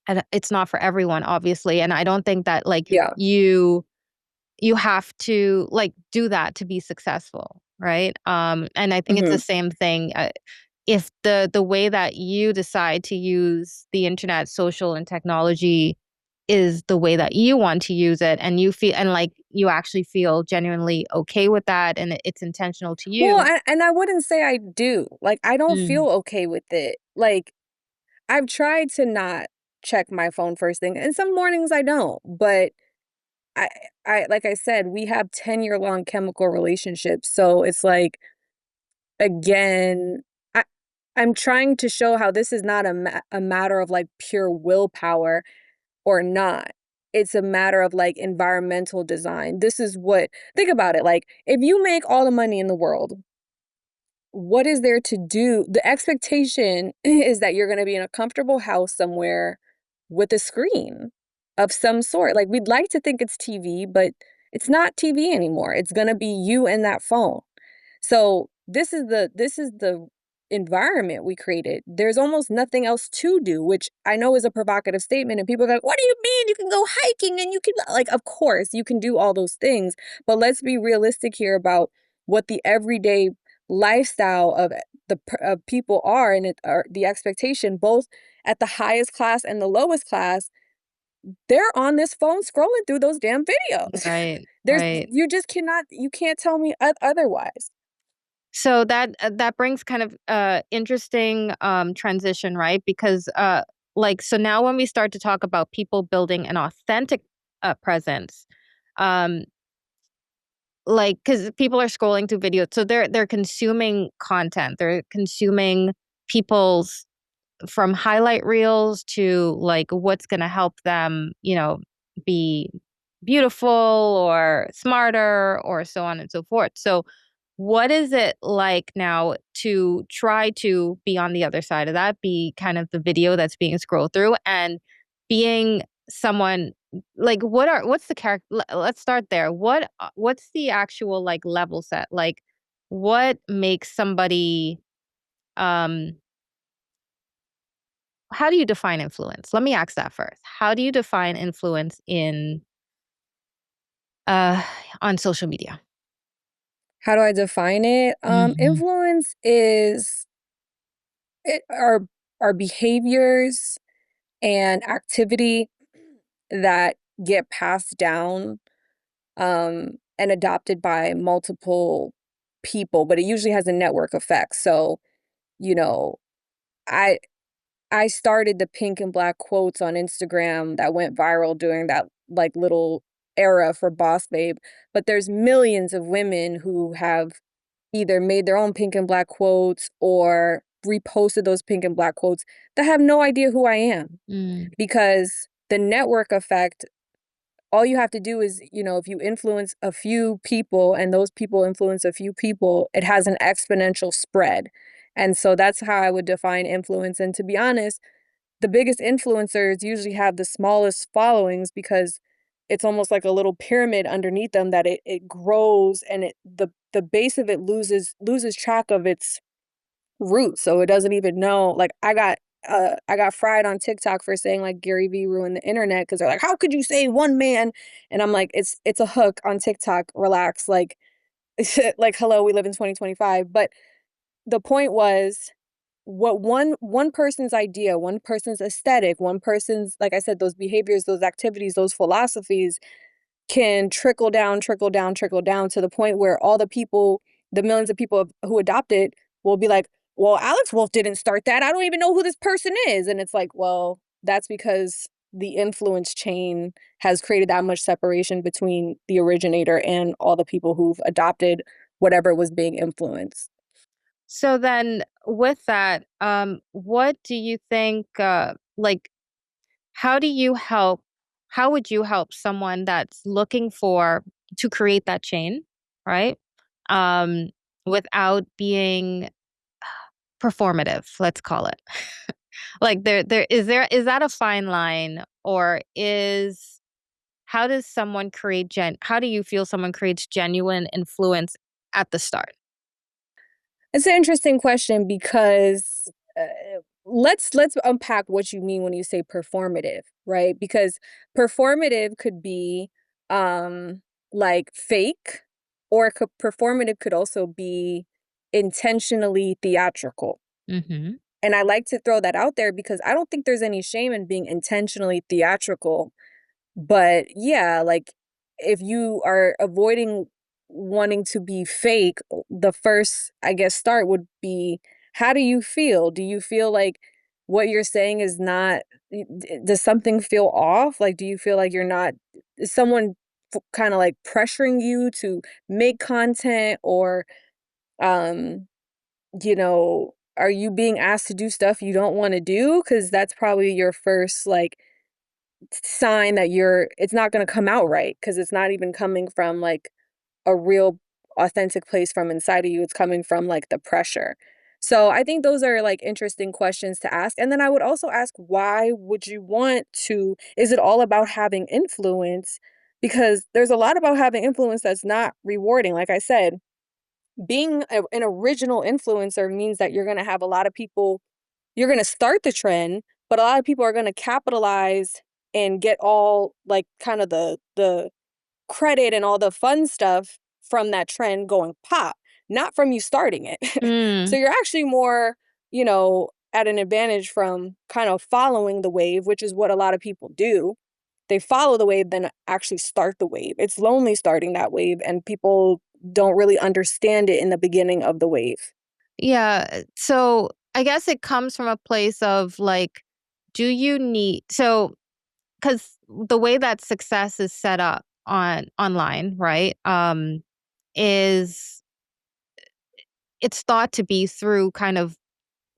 and it's not for everyone obviously and I don't think that like Yeah. you have to like do that to be successful, right? And I think it's the Mhm. same thing if the way that you decide to use the internet, social and technology is the way that you want to use it and you feel and like you actually feel genuinely okay with that and it's intentional to Well, you. and I wouldn't say I do. Like I don't Mm, feel okay with it. Like I've tried to not check my phone first thing, and some mornings I don't, but I I like I said, we have 10-year-long chemical relationships, so it's like, again, I I'm trying to show how this is not a matter of, like, pure willpower or not. It's a matter of, like, environmental design. This is what think about it, like, if you make all the money in the world, what is there to do? The expectation is that you're gonna be in a comfortable house somewhere with a screen of some sort. Like, we'd like to think it's TV, but it's not TV anymore. It's gonna be you and that phone. So, this is the environment we created. There's almost nothing else to do, which I know is a provocative statement, and people are like, "What do you mean? You can go hiking and you can" like, of course, you can do all those things, but let's be realistic here about what the everyday lifestyle of of people are and the expectation both at the highest class and the lowest class. They're on this phone scrolling through those damn videos. right, There's right. you can't tell me otherwise. So that brings kind of interesting transition, right? Because like so now when we start to talk about people building an authentic presence, um, like because people are scrolling through videos, so they're consuming content, they're consuming people's from highlight reels to like what's going to help them, be beautiful or smarter or so on and so forth. So what is it like now to try to be on the other side of that, be kind of the video that's being scrolled through and being someone like what's the character let's start there. What's the actual like level set? Like what makes somebody um how do you define influence? Let me ask that first. How do you define influence in uh, on social media? How do I define it? Hmm. Influence is it, our behaviors and activity that get passed down and adopted by multiple people, but it usually has a network effect. So, you know, I I started the pink and black quotes on Instagram that went viral during that like little era for Boss Babe, but there's millions of women who have either made their own pink and black quotes or reposted those pink and black quotes that have no idea who I am Mm. because the network effect, all you have to do is, if you influence a few people and those people influence a few people, it has an exponential spread. And so that's how I would define influence. And to be honest, the biggest influencers usually have the smallest followings because it's almost like a little pyramid underneath them that it grows and the base of it loses track of its roots. So it doesn't even know. Like I got fried on TikTok for saying like Gary Vee ruined the internet because they're like, how could you say one man? And I'm like, it's a hook on TikTok. Relax. Like like hello, we live in 2025. But the point was what one person's idea, one person's aesthetic, one person's, like I said, those behaviors, those activities, those philosophies can trickle down, trickle down to the point where all the people, the millions of people who adopt it will be like, well, Alex Wolf didn't start that. I don't even know who this person is. And it's like, well, that's because the influence chain has created that much separation between the originator and all the people who've adopted whatever was being influenced. So then with that, what do you think, like, how do you help, how would you help someone that's looking for to create that chain, right? Um, Without being performative, let's call it. Like is that a fine line or is how does someone create how do you feel someone creates genuine influence at the start? It's an interesting question because let's unpack what you mean when you say performative, right? Because performative could be like fake, or performative could also be intentionally theatrical. Mhm. And I like to throw that out there because I don't think there's any shame in being intentionally theatrical, but yeah, like if you are avoiding wanting to be fake, the first, I guess, start would be how do you feel? Do you feel like what you're saying is not, does something feel off? Like, do you feel like you're not, is someone kind of like pressuring you to make content or, um, are you being asked to do stuff you don't want to do? Because that's probably your first, like, sign that it's not going to come out right because it's not even coming from like a real authentic place from inside of you. It's coming from like the pressure. So I think those are like interesting questions to ask. And then I would also ask, why would you want to, is it all about having influence? Because there's a lot about having influence that's not rewarding. Like I said, being an original influencer means that you're going to have a lot of people, you're going to start the trend, but a lot of people are going to capitalize and get all like kind of the credit and all the fun stuff from that trend going pop, not from you starting it. So Mm. you're actually more, at an advantage from kind of following the wave, which is what a lot of people do. They follow the wave, then actually start the wave. It's lonely starting that wave, and people don't really understand it in the beginning of the wave. Yeah, so I guess it comes from a place of like, do you need so because the way that success is set up on online, right? Is it's thought to be through kind of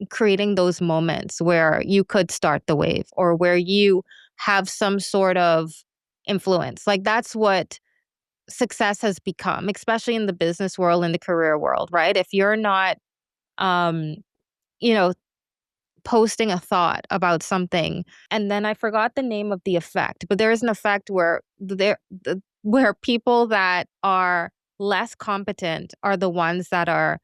creating those moments where you could start the wave or where you have some sort of influence. Like that's what success has become, especially in the business world, in the career world, right? If you're not, um, you know, posting a thought about something, and then I forgot the name of the effect, but there is an effect where where people that are less competent are the ones that are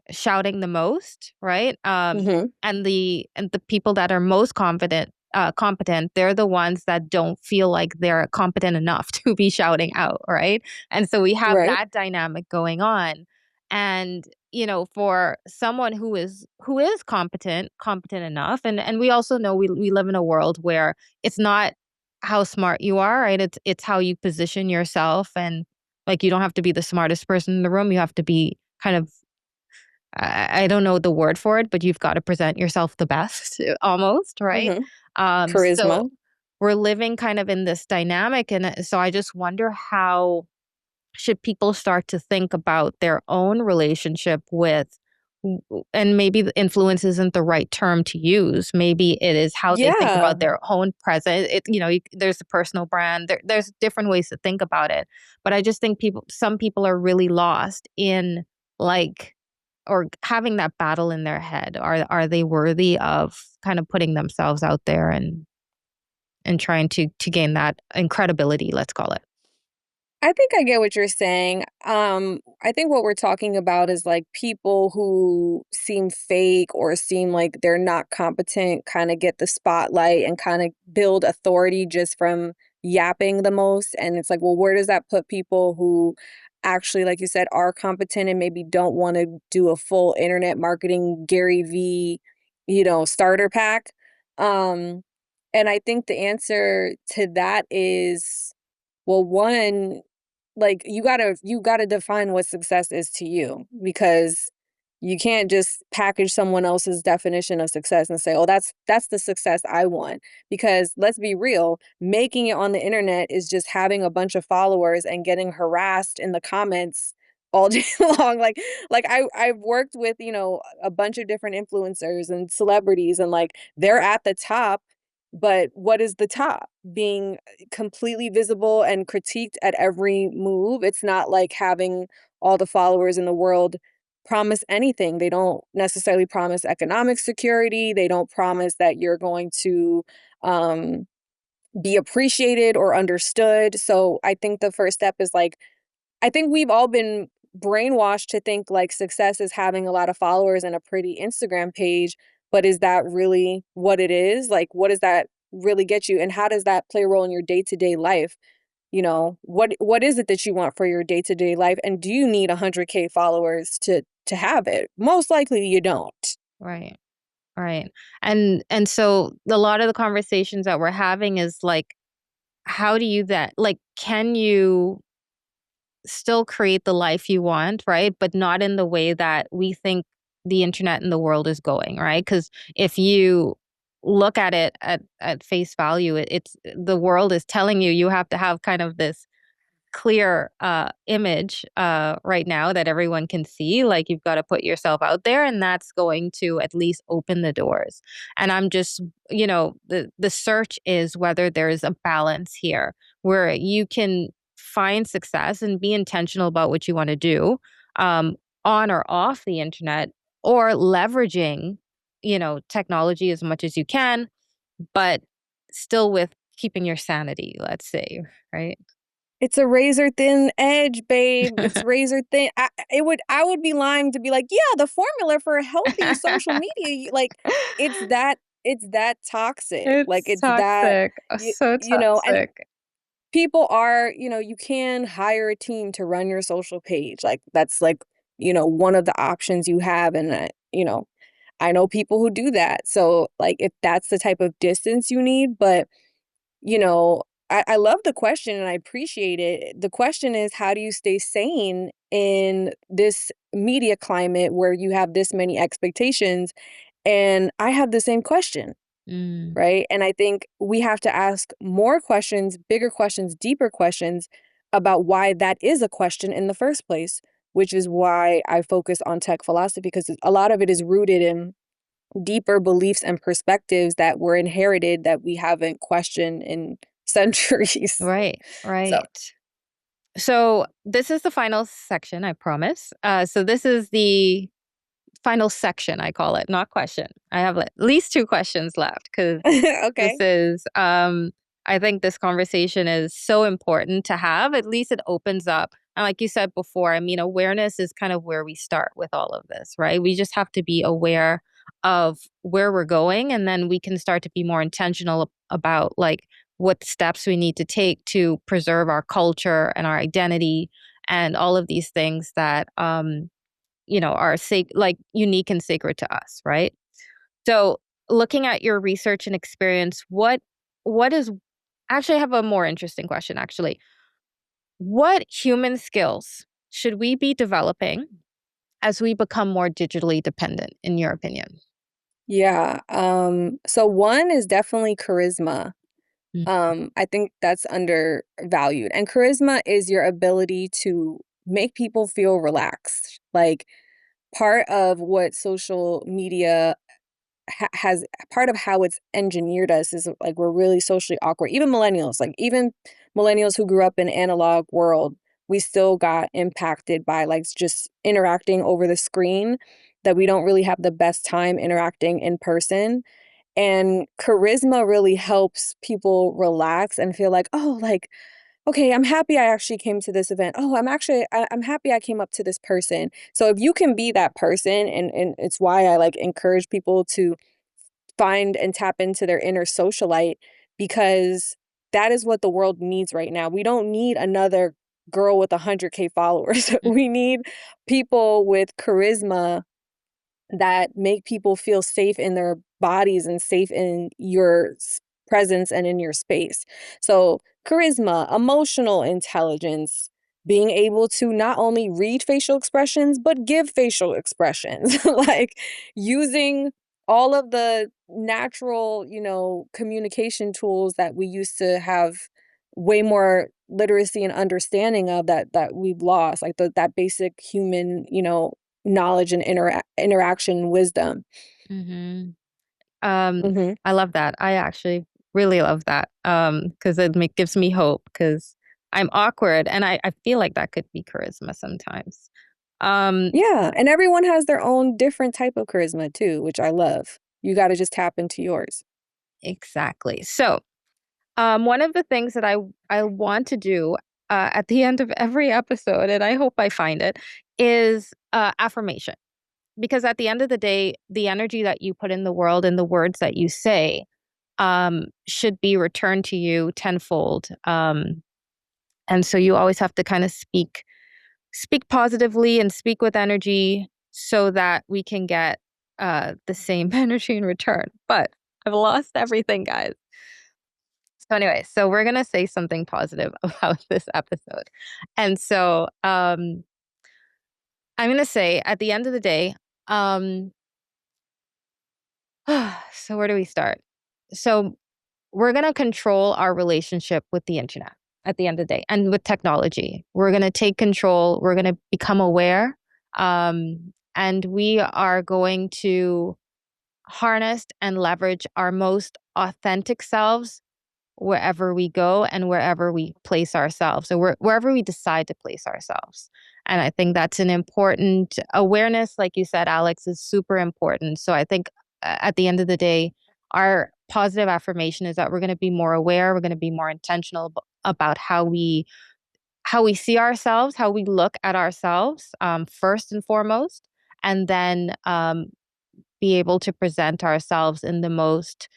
shouting the most, right? Hmm. And the people that are most confident competent, they're the ones that don't feel like they're competent enough to be shouting out, right? And so we have Right. that dynamic going on. And for someone who is competent enough, and we also know we live in a world where it's not how smart you are, right? It's how you position yourself, and like you don't have to be the smartest person in the room. You have to be kind of, I don't know the word for it, but you've got to present yourself the best almost, right? Mm-hmm. So Charisma. we're living kind of in this dynamic. And so I just wonder, how should people start to think about their own relationship with, and maybe the influence isn't the right term to use. Maybe it is how they think Yeah. about their own present. There's a personal brand. There's different ways to think about it. But I just think some people are really lost in, like, or having that battle in their head. Are they worthy of kind of putting themselves out there and trying to gain that incredibility, let's call it. I think I get what you're saying. I think what we're talking about is like people who seem fake or seem like they're not competent, kind of get the spotlight and kind of build authority just from yapping the most. And it's like, well, where does that put people who actually, like you said, are competent and maybe don't want to do a full internet marketing Gary V, starter pack? Um, and I think the answer to that is, well, one, like you gotta define what success is to you, because you can't just package someone else's definition of success and say, oh, that's the success I want. Because let's be real, making it on the internet is just having a bunch of followers and getting harassed in the comments all day long. I've worked with, a bunch of different influencers and celebrities, and like they're at the top, but what is the top? Being completely visible and critiqued at every move. It's not like having all the followers in the world promise anything. They don't necessarily promise economic security. They don't promise that you're going to um, be appreciated or understood. So I think the first step is like, I think we've all been brainwashed to think like success is having a lot of followers and a pretty Instagram page, but is that really what it is? Like, what does that really get you? And how does that play a role in your day-to-day life? What is it that you want for your day-to-day life? And do you need 100K followers to have it? Most likely you don't. Right. Right. And so a lot of the conversations that we're having is like, how do you that like, can you still create the life you want, right? But not in the way that we think the internet and the world is going, right? Because if you look at it at face value, it's the world is telling you have to have kind of this clear image right now that everyone can see. Like, you've got to put yourself out there, and that's going to at least open the doors. And I'm just, the search is whether there's a balance here where you can find success and be intentional about what you want to do, um, on or off the internet, or leveraging, technology as much as you can, but still with keeping your sanity, let's say, right? It's a razor thin edge, babe. It's razor thin. I would be lying to be like, yeah, the formula for a healthy social media, it's that toxic. Like It's it's that toxic. So and toxic. people are, you can hire a team to run your social page. Like that's like, one of the options you have, and I know people who do that. So like if that's the type of distance you need, but you know, I love the question and I appreciate it. The question is, how do you stay sane in this media climate where you have this many expectations? And I have the same question, Mm, right? And I think we have to ask more questions, bigger questions, deeper questions about why that is a question in the first place, which is why I focus on tech philosophy, because a lot of it is rooted in deeper beliefs and perspectives that were inherited that we haven't questioned in centuries. right, So, right. So this is the final section, I promise. So this is the final section, I call it, not question. I have at least two questions left, because this okay. is, I think this conversation is so important to have. At least it opens up. And like you said before, I mean, awareness is kind of where we start with all of this, right? We just have to be aware of where we're going. And then we can start to be more intentional about like what steps we need to take to preserve our culture and our identity and all of these things that, are like unique and sacred to us, right? So looking at your research and experience, what is actually I have a more interesting question actually. What human skills should we be developing as we become more digitally dependent, in your opinion? Yeah. So one is definitely charisma. Mm. I think that's undervalued. And charisma is your ability to make people feel relaxed. Like part of what social media has part of how it's engineered us is like we're really socially awkward. Even millennials who grew up in analog world, we still got impacted by like just interacting over the screen, that we don't really have the best time interacting in person. And charisma really helps people relax and feel like, oh, like, okay, I'm happy I actually came to this event. Oh, I'm happy I came up to this person. So if you can be that person, and it's why I like encourage people to find and tap into their inner socialite, because that is what the world needs right now. We don't need another girl with 100K followers. We need people with charisma that make people feel safe in their bodies and safe in your presence and in your space. So, charisma, emotional intelligence, being able to not only read facial expressions, but give facial expressions, like using all of the natural, communication tools that we used to have way more literacy and understanding of, that we've lost, like that basic human, knowledge and interaction wisdom. Mm-hmm. Um, Mhm. I love that. I actually really love that because gives me hope because I'm awkward and I feel like that could be charisma sometimes. Um, Yeah, and everyone has their own different type of charisma too, which I love. You gotta just tap into yours. exactly. So, one of the things that I want to do at the end of every episode, and I hope I find it, is affirmation. Because at the end of the day, the energy that you put in the world and the words that you say should be returned to you tenfold. And so you always have to kind of speak positively and speak with energy so that we can get the same energy in return. But I've lost everything, guys. So anyway, so we're gonna say something positive about this episode. And so I'm gonna say at the end of the day, um, so where do we start? So we're going to control our relationship with the internet at the end of the day and with technology. We're going to take control. We're going to become aware. And we are going to harness and leverage our most authentic selves wherever we go and wherever we place ourselves. So wherever we decide to place ourselves. And I think that's an important awareness, like you said, Alex, is super important. So I think at the end of the day, our positive affirmation is that we're going to be more aware, we're going to be more intentional about how we see ourselves, how we look at ourselves, first and foremost, and then be able to present ourselves in the most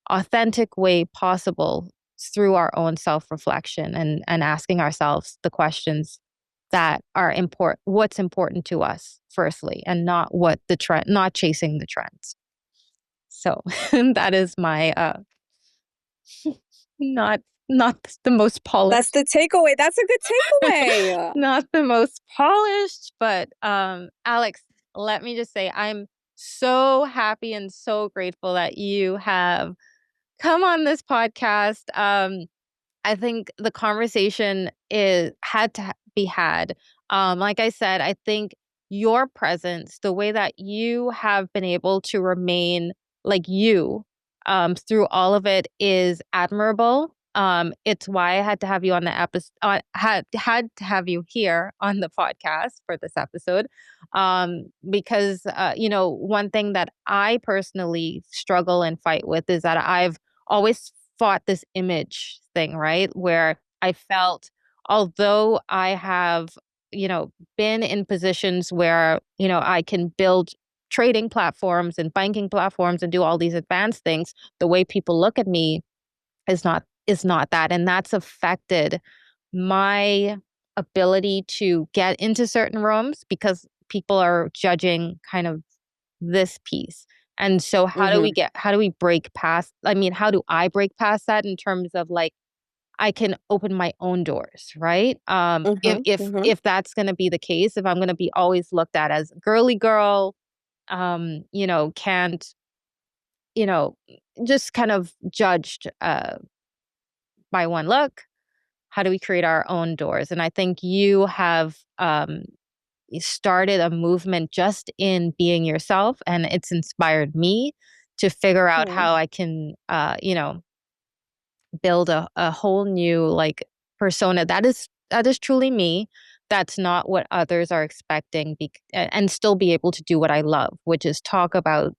authentic way possible through our own self-reflection and asking ourselves the questions that are important, what's important to us firstly, and not what the trend, not chasing the trends. So that is my not not the most That's polished, the takeaway. That's a good takeaway. not the most polished, but Alex, let me just say I'm so happy and so grateful that you have come on this podcast. I think the conversation is had to be had. Like I said, I think your presence, the way that you have been able to remain like you through all of it is admirable. It's why I had to have you on the episode. Had to have you here on the podcast for this episode, because one thing that I personally struggle and fight with is that I've always fought this image thing, right? Where I felt, although I have, been in positions where, I can build trading platforms and banking platforms and do all these advanced things, the way people look at me is not that. And that's affected my ability to get into certain rooms because people are judging kind of this piece. And so Mm-hmm. how do we break past, I mean, how do I break past that in terms of like, I can open my own doors, right? If Mm-hmm. if Mm-hmm. if that's going to be the case, if I'm going to be always looked at as girly girl, can't, you know, just kind of judged by one look, how do we create our own doors? And I think you have started a movement just in being yourself, and it's inspired me to figure out Hmm. how I can, build a whole new like persona that is truly me, that's not what others are expecting, and still be able to do what I love, which is talk about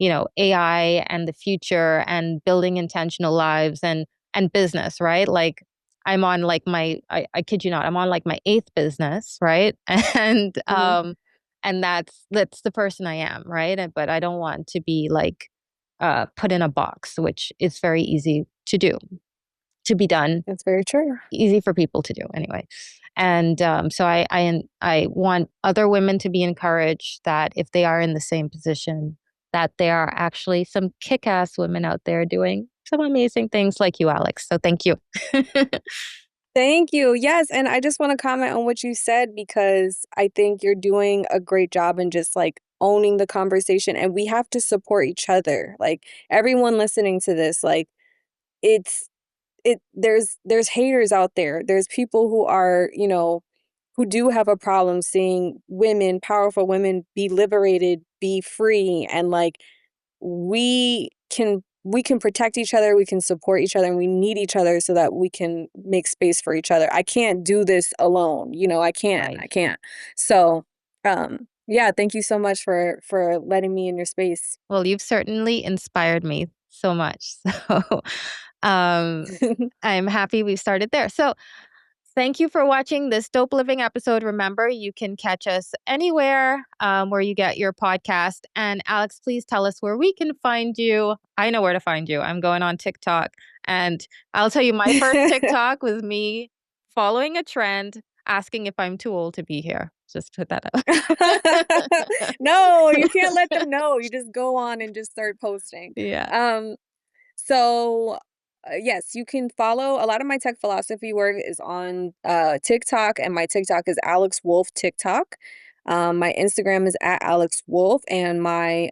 AI and the future and building intentional lives and business, right? Like I'm on like I kid you not, I'm on like my eighth business, right? Mm-hmm. And that's the person I am, right? But I don't want to be like put in a box, which is very easy to be done, That's very true. easy for people to do anyway. And so I want other women to be encouraged that if they are in the same position, that there are actually some kick-ass women out there doing some amazing things like you, Alex. So thank you. Thank you. Yes, and I just want to comment on what you said because I think you're doing a great job in just like owning the conversation, and we have to support each other. Like everyone listening to this, like it's there's haters out there. There's people who are, who do have a problem seeing women, powerful women be liberated, be free, and like we can protect each other, we can support each other, and we need each other so that we can make space for each other. I can't do this alone. I can't. Right. I can't. So, yeah, thank you so much for letting me in your space. Well, you've certainly inspired me so much. So um, I'm happy we started there. So thank you for watching this Dope Living episode. Remember, you can catch us anywhere where you get your podcast. And Alex, please tell us where we can find you. I know where to find you. I'm going on TikTok. And I'll tell you, my first TikTok was me following a trend, asking if I'm too old to be here. Just put that up. No, you can't let them know. You just go on and just start posting. Yeah. Um, So, yes, you can follow a lot of my tech philosophy work is on TikTok, and my TikTok is Alex Wolf TikTok. My Instagram is at Alex Wolf, and my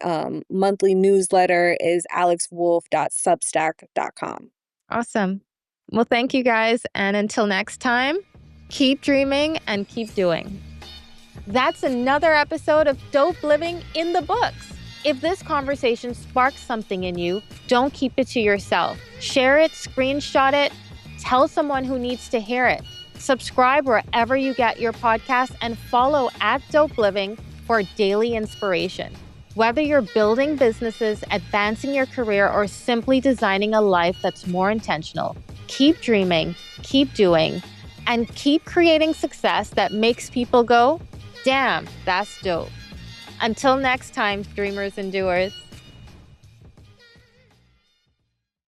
monthly newsletter is alexwolf.substack.com. Awesome. Well, thank you guys. And until next time, keep dreaming and keep doing. That's another episode of Dope Living in the books. If this conversation sparks something in you, don't keep it to yourself. Share it, screenshot it, tell someone who needs to hear it. Subscribe wherever you get your podcast and follow at Dope Living for daily inspiration. Whether you're building businesses, advancing your career, or simply designing a life that's more intentional, keep dreaming, keep doing, and keep creating success that makes people go, damn, that's dope. Until next time, dreamers and doers.